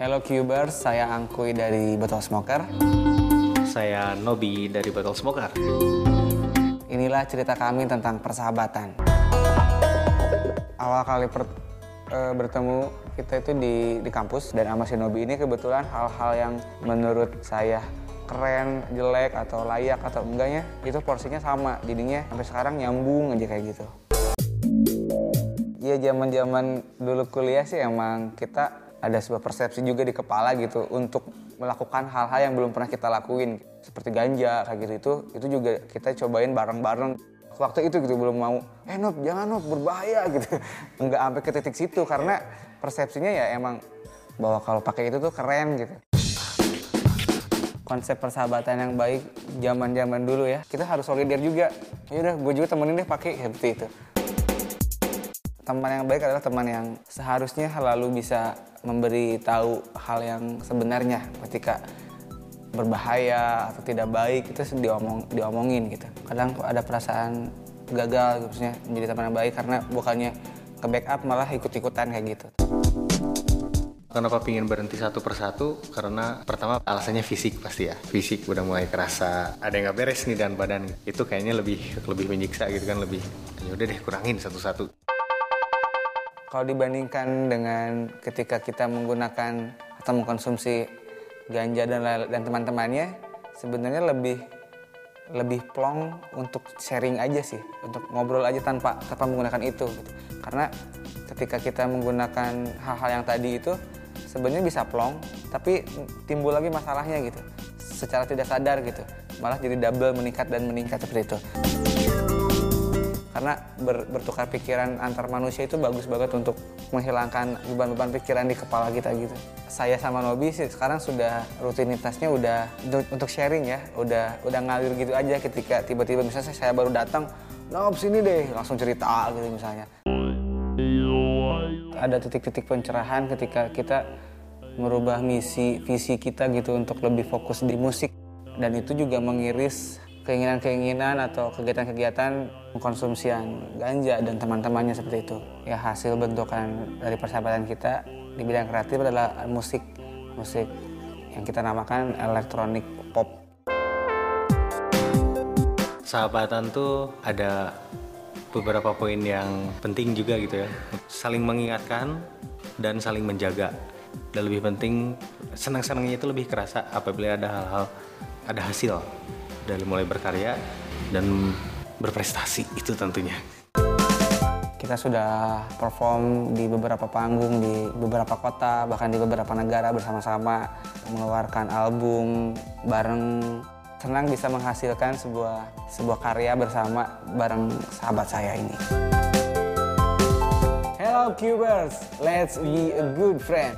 Hello Cubers, saya Angkuy dari Bottle Smoker. Saya Nobi dari Bottle Smoker. Inilah cerita kami tentang persahabatan. Awal kali bertemu kita itu di kampus, dan sama si Nobi ini kebetulan hal-hal yang menurut saya keren, jelek, atau layak, atau enggaknya itu porsinya sama. Jadinya sampai sekarang nyambung aja kayak gitu. Iya, zaman-zaman dulu kuliah sih emang kita ada sebuah persepsi juga di kepala gitu untuk melakukan hal-hal yang belum pernah kita lakuin, seperti ganja kayak gitu. Itu juga kita cobain bareng-bareng. Waktu itu gitu belum mau, Nob jangan Nob, berbahaya gitu. Enggak sampai ke titik situ karena persepsinya ya emang bahwa kalau pakai itu tuh keren gitu. Konsep persahabatan yang baik zaman-zaman dulu ya, kita harus solider juga. Yaudah, gue juga temenin deh pakai seperti itu. Teman yang baik adalah teman yang seharusnya selalu bisa memberi tahu hal yang sebenarnya ketika berbahaya atau tidak baik, itu diomongin gitu. Kadang ada perasaan gagal maksudnya menjadi teman yang baik karena bukannya ke backup malah ikut-ikutan kayak gitu. Kenapa pingin berhenti satu persatu? Karena pertama alasannya fisik pasti ya. Fisik udah mulai kerasa ada yang gak beres nih dan badan. Itu kayaknya lebih menyiksa gitu kan, lebih ya udah deh kurangin satu-satu. Kalau dibandingkan dengan ketika kita menggunakan atau mengkonsumsi ganja dan teman-temannya, sebenarnya lebih plong untuk sharing aja sih, untuk ngobrol aja tanpa menggunakan itu gitu. Karena ketika kita menggunakan hal-hal yang tadi itu sebenarnya bisa plong, tapi timbul lagi masalahnya gitu, secara tidak sadar gitu, malah jadi double meningkat seperti itu. Karena bertukar pikiran antar manusia itu bagus banget untuk menghilangkan beban-beban pikiran di kepala kita gitu. Saya sama Nobi sih sekarang sudah rutinitasnya udah untuk sharing ya, udah ngalir gitu aja. Ketika tiba-tiba misalnya saya baru datang, Nob sini deh, langsung cerita gitu misalnya. Ada titik-titik pencerahan ketika kita merubah visi kita gitu untuk lebih fokus di musik, dan itu juga mengiris keinginan-keinginan atau kegiatan-kegiatan konsumsian ganja dan teman-temannya seperti itu. Ya, hasil bentukan dari persahabatan kita di bidang kreatif adalah musik yang kita namakan elektronik pop. Sahabatan tuh ada beberapa poin yang penting juga gitu ya. Saling mengingatkan dan saling menjaga. Dan lebih penting, senang-senangnya itu lebih kerasa apabila ada hasil dari mulai berkarya dan berprestasi itu tentunya. Kita sudah perform di beberapa panggung di beberapa kota, bahkan di beberapa negara bersama-sama, mengeluarkan album bareng. Senang bisa menghasilkan sebuah karya bersama bareng sahabat saya ini. Hello Cubers, let's be a good friend.